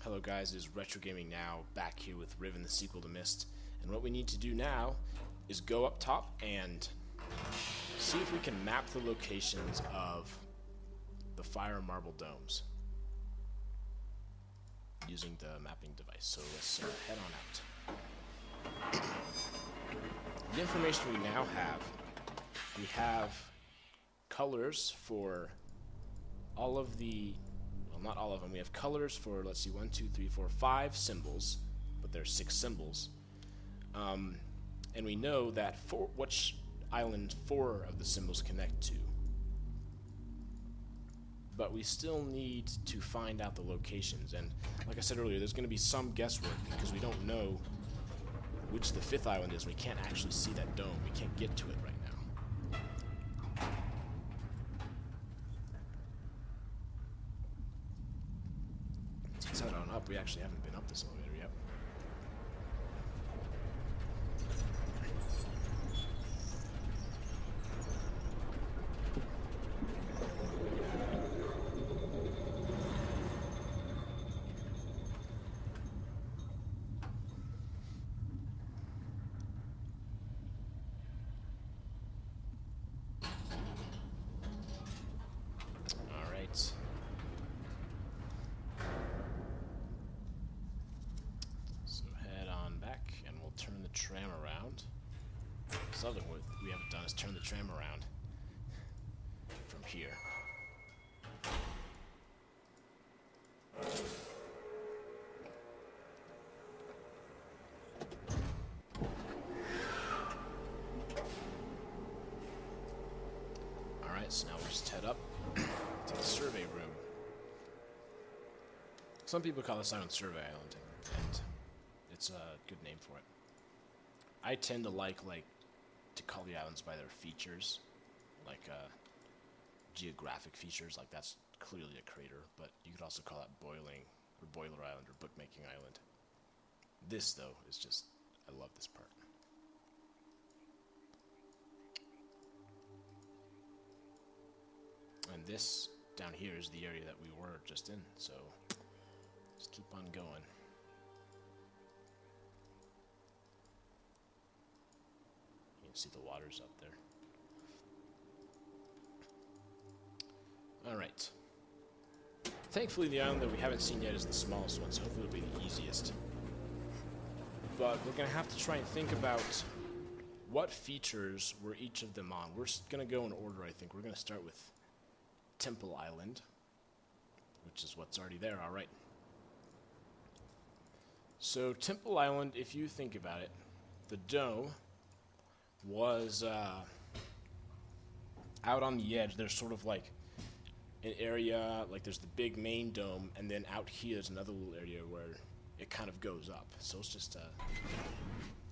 Hello guys, it is RetroGamingNow back here with Riven, the sequel to Myst. And what we need to do now is go up top and see if we can map the locations of the fire and marble domes using the mapping device. So let's head on out. The information we now have, we have colors for all of the, well, not all of them. We have colors for, let's see, 1, 2, 3, 4, 5 symbols, but there's 6 symbols. And we know that which island 4 of the symbols connect to. But we still need to find out the locations. And like I said earlier, there's going to be some guesswork because we don't know which the 5th island is. We can't actually see that dome. We can't get to it right now. Let's head on up. We actually haven't been up this elevator yet. Turn the tram around. Something we haven't done is turn the tram around from here. Alright, so now we'll just head up to the survey room. Some people call this island Survey Island, and it's a good name for it. I tend to like to call the islands by their features, like geographic features, like that's clearly a crater, but you could also call that Boiling, or Boiler Island, or Bookmaking Island. This, though, is just, I love this part. And this, down here, is the area that we were just in, so just keep on going. See the waters up there. Alright. Thankfully the island that we haven't seen yet is the smallest one, so hopefully it'll be the easiest. But we're going to have to try and think about what features were each of them on. We're going to go in order, I think. We're going to start with Temple Island, which is what's already there, alright. So Temple Island, if you think about it, the dome was out on the edge. There's sort of like an area, like there's the big main dome, and then out here is another little area where it kind of goes up. So it's just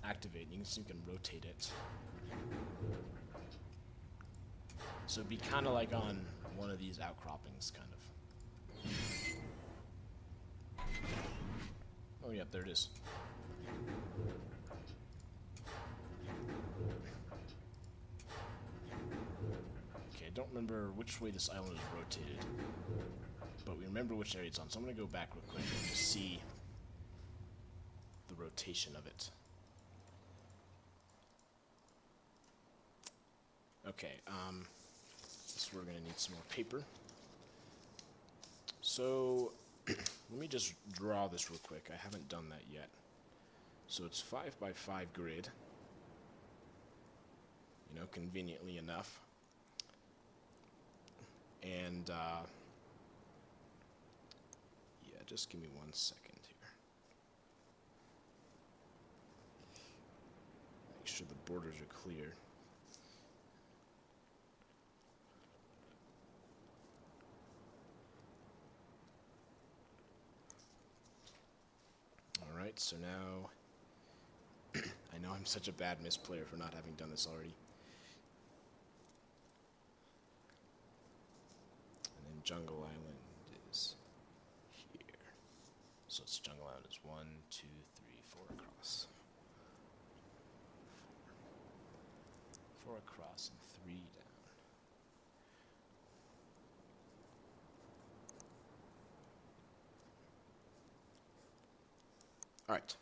activate, and you can rotate it. So it'd be kind of like on one of these outcroppings, kind of. Oh, yeah, there it is. I don't remember which way this island is rotated, but we remember which area it's on, so I'm going to go back real quick and just see the rotation of it. Okay, so we're going to need some more paper. So, let me just draw this real quick. I haven't done that yet. So it's 5x5 grid, you know, conveniently enough. And, yeah, just give me 1 second here. Make sure the borders are clear. Alright, so now, I know I'm such a bad Myst player for not having done this already. Jungle Island is here. So it's Jungle Island is 1, 2, 3, 4 across. 4 across and 3 down. Alright,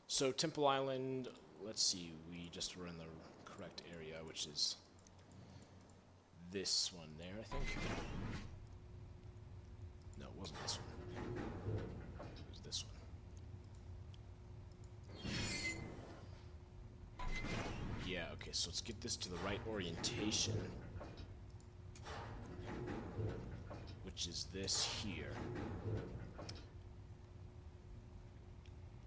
so Temple Island, let's see, we just were in the correct area, which is this one there, I think. No, it wasn't this one. It was this one. Yeah, okay, so let's get this to the right orientation, which is this here.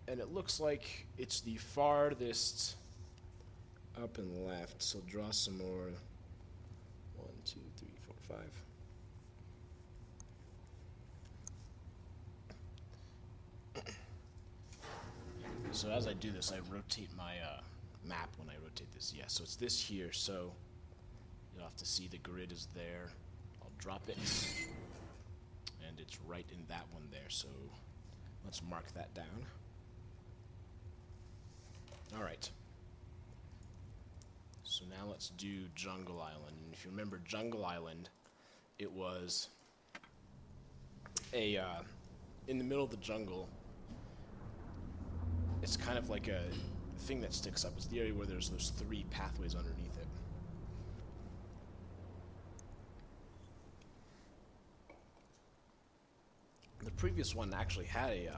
And it looks like it's the farthest up and left, so draw some more. 1, 2, 3, 4, 5. So as I do this, I rotate my map when I rotate this. Yeah, so it's this here, so you'll have to see the grid is there. I'll drop it, and it's right in that one there, so let's mark that down. Alright. So now let's do Jungle Island. And if you remember Jungle Island, it was a, in the middle of the jungle, it's kind of like a thing that sticks up. It's the area where there's those 3 pathways underneath it. The previous one actually had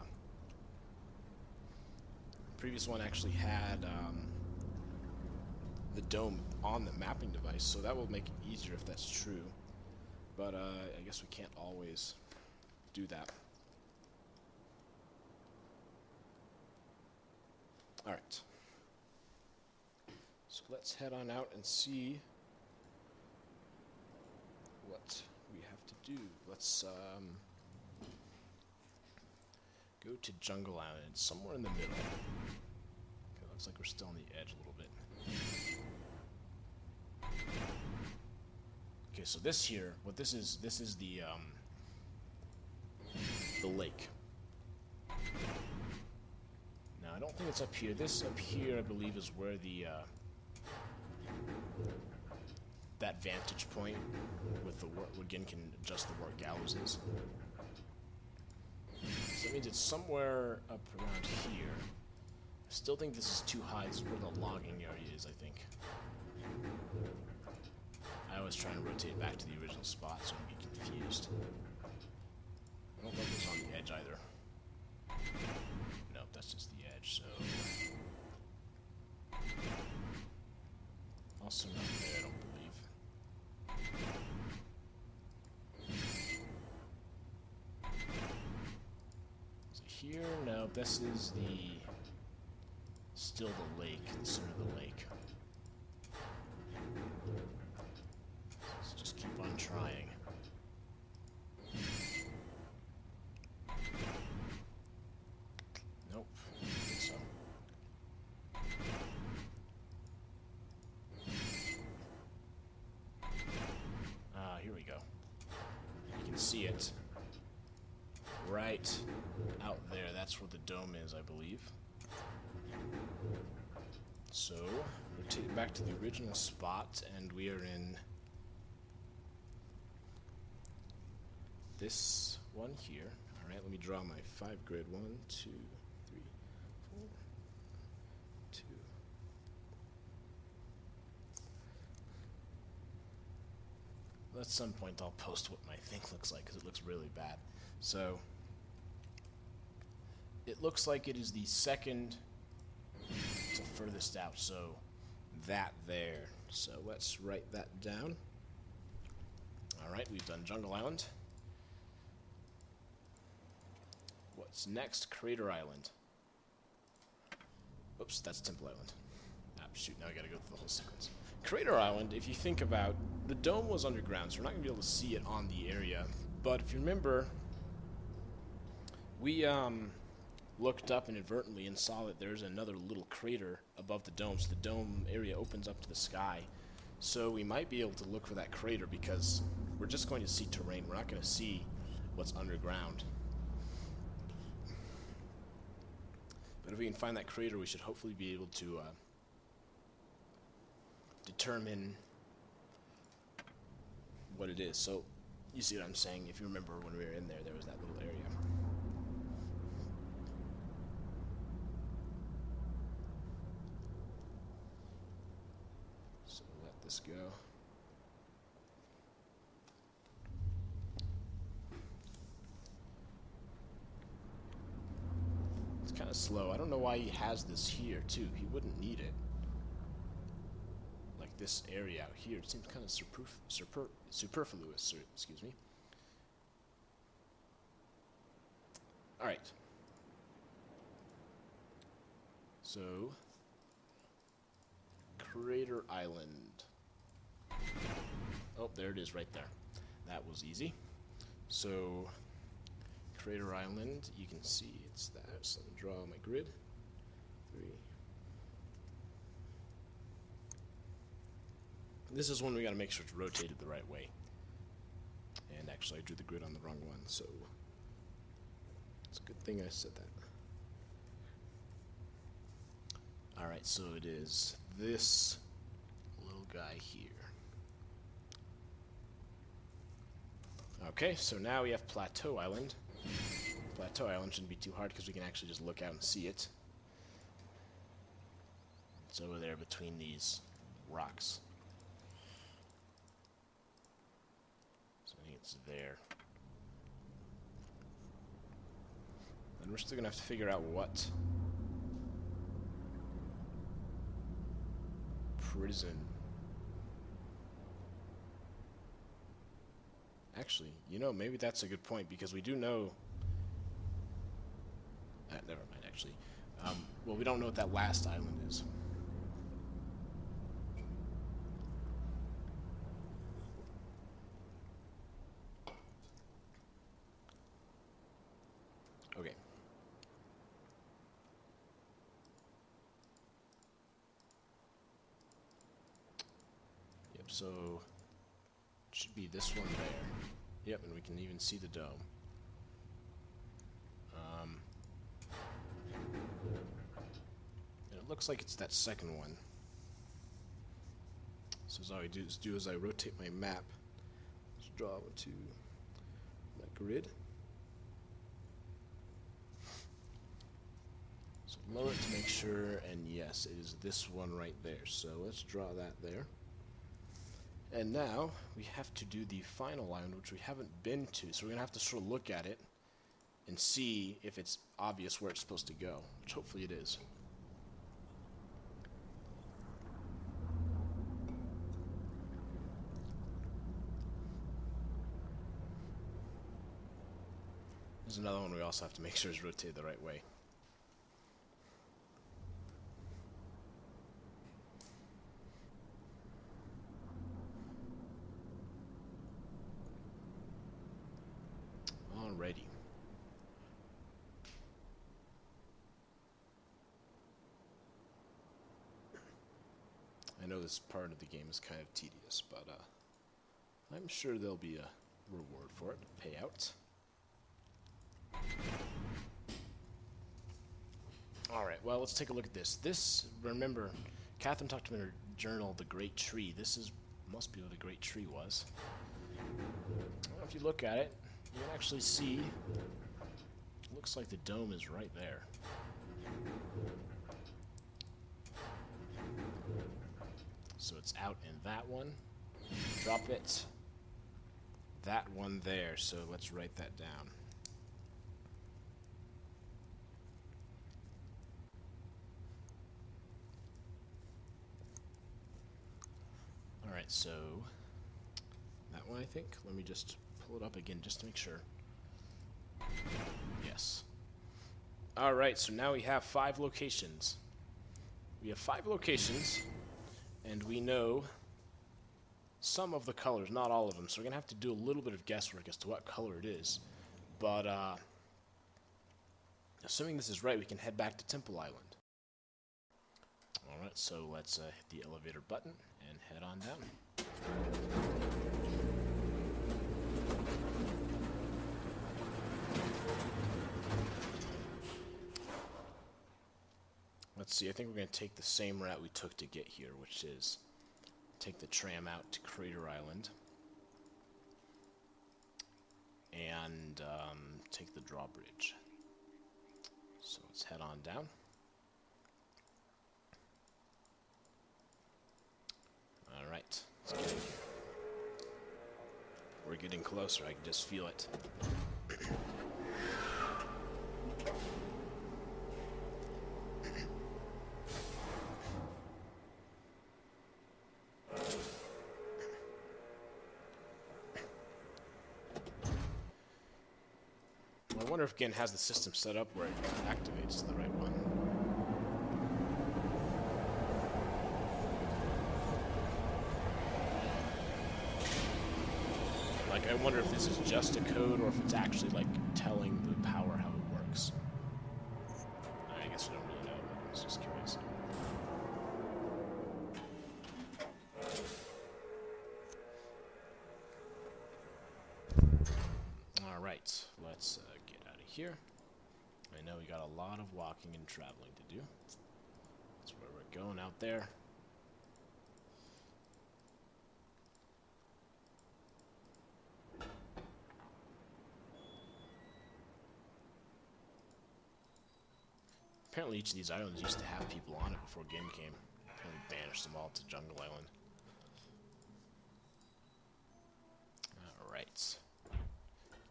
a, the dome on the mapping device, so that will make it easier if that's true. But I guess we can't always do that. Alright. So let's head on out and see what we have to do. Let's go to Jungle Island. It's somewhere in the middle. Okay, looks like we're still on the edge a little bit. Okay, so this here, what this is the lake. Now, I don't think it's up here. This up here, I believe, is where the that vantage point with the warp again can adjust the warp gallows is. So that means it's somewhere up around here. I still think this is too high. This is where the logging area is, I think. I always try and rotate back to the original spot so I don't get confused. I don't know if it's on the edge either. Nope, that's just the edge, so... Also not there, I don't believe. Is it here? No, this is the... still the lake, the center of the lake. Let's just keep on trying. Nope, I don't think so. Here we go. You can see it right out there. That's where the dome is, I believe. So, rotate it back to the original spot, and we are in this one here. Alright, let me draw my 5 grid. 1, 2, 3, 4, 2. At some point I'll post what my thing looks like, because it looks really bad. So, it looks like it is the second to furthest out, so that there. So let's write that down. Alright, we've done Jungle Island. What's next? Crater Island. Oops, that's Temple Island. Ah, shoot, now I gotta go through the whole sequence. Crater Island, if you think about, the dome was underground, so we're not gonna be able to see it on the area. But if you remember, we looked up inadvertently and saw that there's another little crater above the dome, so the dome area opens up to the sky. So we might be able to look for that crater, because we're just going to see terrain. We're not going to see what's underground. But if we can find that crater, we should hopefully be able to determine what it is. So you see what I'm saying? If you remember when we were in there, there was that little area. this go. It's kind of slow. I don't know why he has this here, too. He wouldn't need it. Like this area out here. It seems kind of superfluous, excuse me. Alright. So, Crater Island. Oh, there it is right there. That was easy. So, Crater Island, you can see it's that. So let me draw my grid. 3. This is one we gotta make sure it's rotated the right way. And actually I drew the grid on the wrong one, so it's a good thing I said that. Alright, so it is this little guy here. Okay, so now we have Plateau Island. Plateau Island shouldn't be too hard because we can actually just look out and see it. It's over there between these rocks. So I think it's there. And we're still going to have to figure out what prison. Actually, you know, maybe that's a good point because we do know. Never mind, actually. Well, we don't know what that last island is. Okay. Yep, so it should be this one there. Yep, and we can even see the dome. And it looks like it's that second one. So as I do is I rotate my map. Just draw onto my grid. So lower it to make sure, and yes, it is this one right there. So let's draw that there. And now we have to do the final island, which we haven't been to. So we're going to have to sort of look at it and see if it's obvious where it's supposed to go, which hopefully it is. There's another one we also have to make sure is rotated the right way. Alrighty. I know this part of the game is kind of tedious, but I'm sure there'll be a reward for it, a payout. Alright, well, let's take a look at this. This, remember, Catherine talked in her journal, the Great Tree. This must be where the Great Tree was. Well, if you look at it, you can actually see, it looks like the dome is right there. So it's out in that one. Drop it. That one there, so let's write that down. Alright, so that one I think. Let me just pull it up again just to make sure. Yes. Alright, so now we have 5 locations. We have 5 locations, and we know some of the colors, not all of them. So we're going to have to do a little bit of guesswork as to what color it is. But, assuming this is right, we can head back to Temple Island. Alright, so let's hit the elevator button and head on down. Let's see, I think we're going to take the same route we took to get here, which is take the tram out to Crater Island and take the drawbridge. So let's head on down. Alright, let's get in here. We're getting closer, I can just feel it. I wonder if Gin has the system set up where it activates to the right one. Like, I wonder if this is just a code or if it's actually, like, telling the power how it works. I guess we don't really know, but I was just curious. Alright, let's get out of here. I know we got a lot of walking and traveling to do. That's where we're going out there. Apparently each of these islands used to have people on it before game came. Apparently banished them all to Jungle Island. Alright.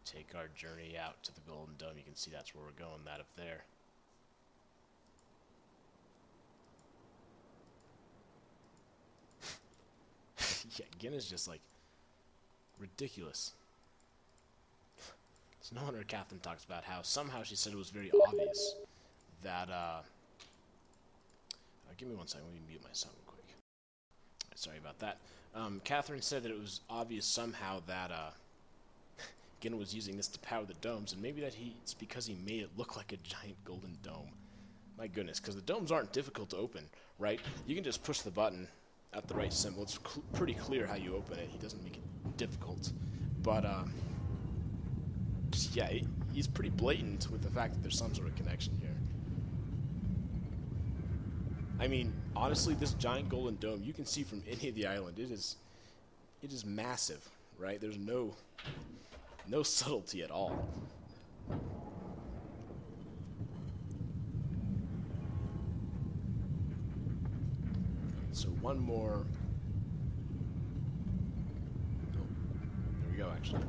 Take our journey out to the Golden Dome. You can see that's where we're going, that up there. Yeah, Gin is just like ridiculous. So no wonder Catherine talks about how somehow she said it was very obvious that, give me one second, let me mute my sound real quick. Sorry about that. Catherine said that it was obvious somehow that, Gin was using this to power the domes, and maybe that it's because he made it look like a giant golden dome. My goodness, because the domes aren't difficult to open, right? You can just push the button at the right symbol. It's pretty clear how you open it. He doesn't make it difficult. But, yeah, he's pretty blatant with the fact that there's some sort of connection here. I mean, honestly, this giant golden dome, you can see from any of the island, it is massive, right? There's no subtlety at all. So one more. Oh, there we go, actually.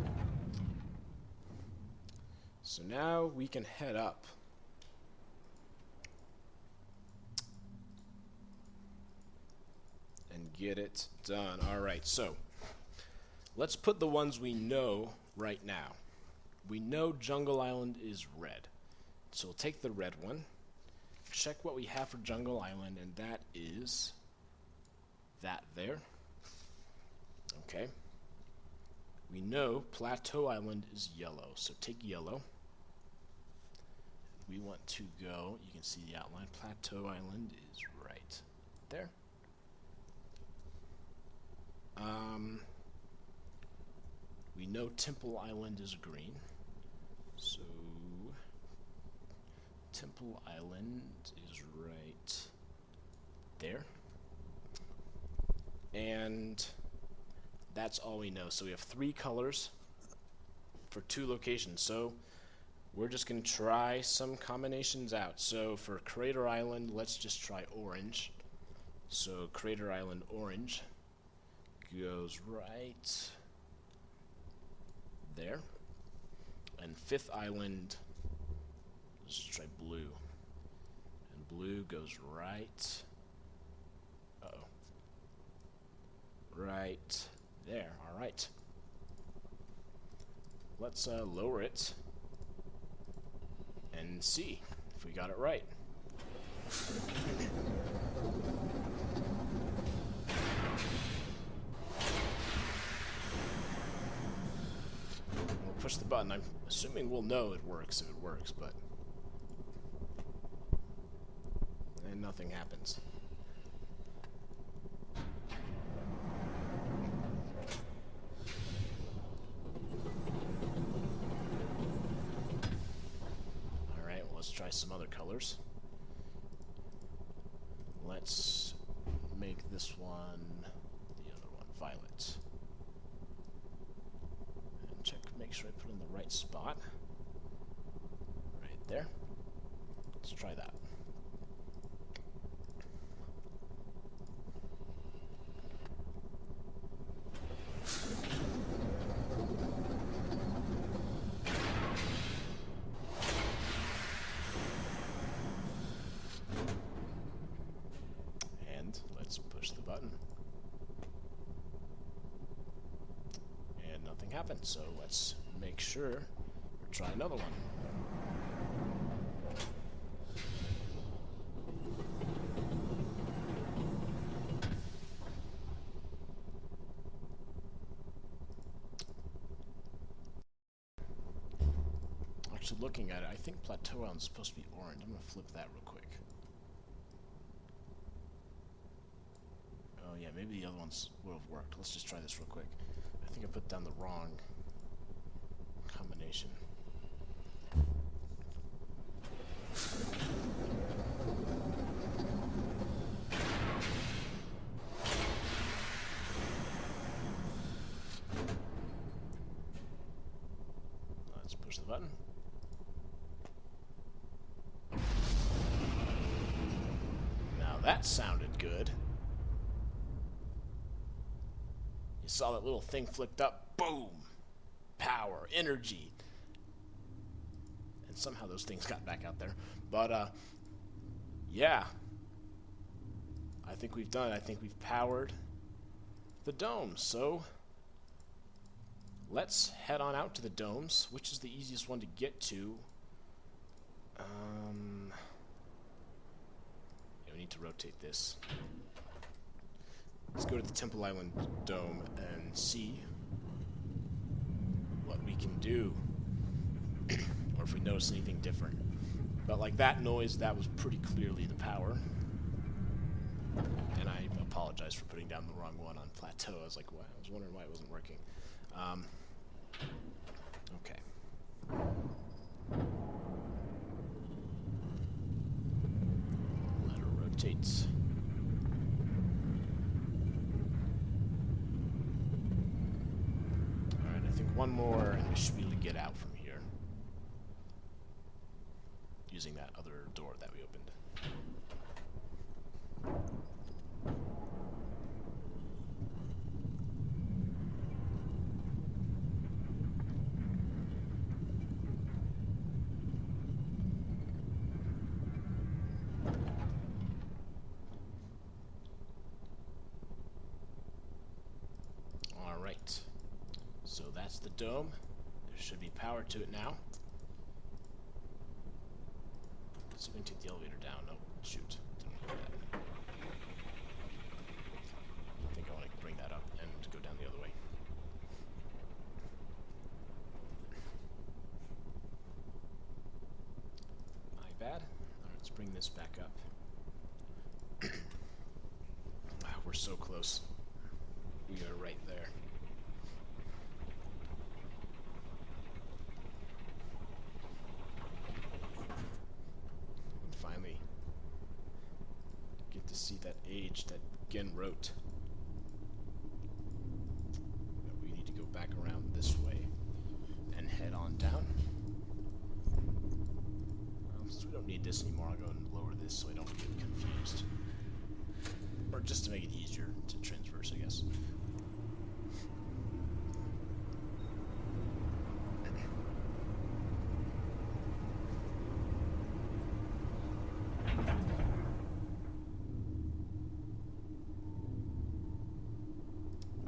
So now we can head up. And get it done. Alright, so let's put the ones we know right now. We know Jungle Island is red. So we'll take the red one, check what we have for Jungle Island, and that is that there. Okay. We know Plateau Island is yellow, so take yellow. We want to go, you can see the outline, Plateau Island is right there. We know Temple Island is green, so Temple Island is right there. And that's all we know. So we have 3 colors for 2 locations. So we're just going to try some combinations out. So for Crater Island, let's just try orange. So Crater Island orange goes right there. And 5th Island, let's just try blue. And blue goes right. Uh-oh. Right there. All right. Let's lower it and see if we got it right. We'll push the button. I'm assuming we'll know it works if it works, but and nothing happens. Let's try some other colors. Let's make this one, the other one, violet. And check, make sure I put it in the right spot. Right there. Let's try that. happen, so let's make sure or try another one. Actually, looking at it, I think Plateau Island is supposed to be orange. I'm going to flip that real quick. Oh yeah, maybe the other ones would have worked. Let's just try this real quick. I think I put down the wrong combination. Let's push the button. Now that sounded good. You saw that little thing flicked up. Boom! Power, energy. And somehow those things got back out there. But, yeah. I think we've done it. I think we've powered the domes. So, let's head on out to the domes. Which is the easiest one to get to? Yeah, we need to rotate this. Let's go to the Temple Island Dome and see what we can do. Or if we notice anything different. But like that noise, that was pretty clearly the power. And I apologize for putting down the wrong one on Plateau. I was like, what? I was wondering why it wasn't working. Okay. Let her rotate. Alright, I think one more and we should be able to get out from here. Using that other door that we opened. Alright, so that's the dome. There should be power to it now. Let's see if we can take the elevator down. No, shoot. Didn't want to do that. I think I want to bring that up and go down the other way. My bad. Alright, let's bring this back up. Wow, we're so close. We are right there. And finally, get to see that age that Gen wrote. But we need to go back around this way and head on down. Since we don't need this anymore, I'll go and lower this so I don't get confused. Or just to make it easier to transverse, I guess.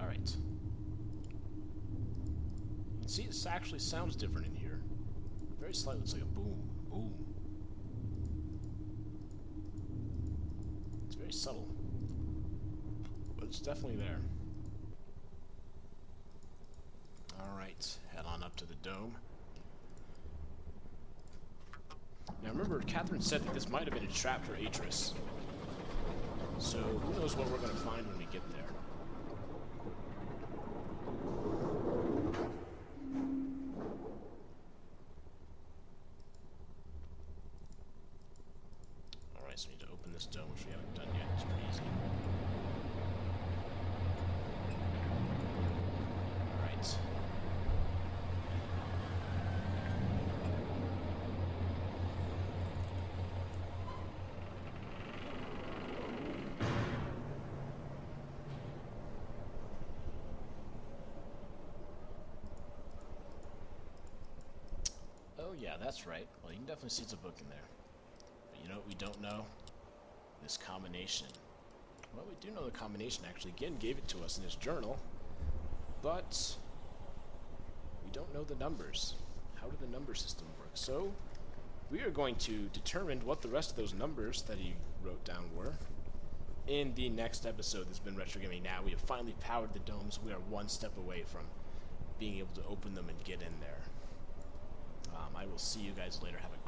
Alright. You can see this actually sounds different in here. Very slightly, it's like a boom, boom. It's very subtle. But it's definitely there. Alright, head on up to the dome. Now remember, Catherine said that this might have been a trap for Atris. So who knows what we're going to find when we get there. Alright, so we need to open this dome, which we haven't done yet. It's pretty easy. Alright. Oh yeah, that's right. Well, you can definitely see it's a book in there. But you know what we don't know? This combination. Well, we do know the combination actually. Gin gave it to us in his journal. But don't know the numbers. How did the number system work? So, we are going to determine what the rest of those numbers that he wrote down were in the next episode. This has been Retro Gaming Now. We have finally powered the domes. We are one step away from being able to open them and get in there. I will see you guys later. Have a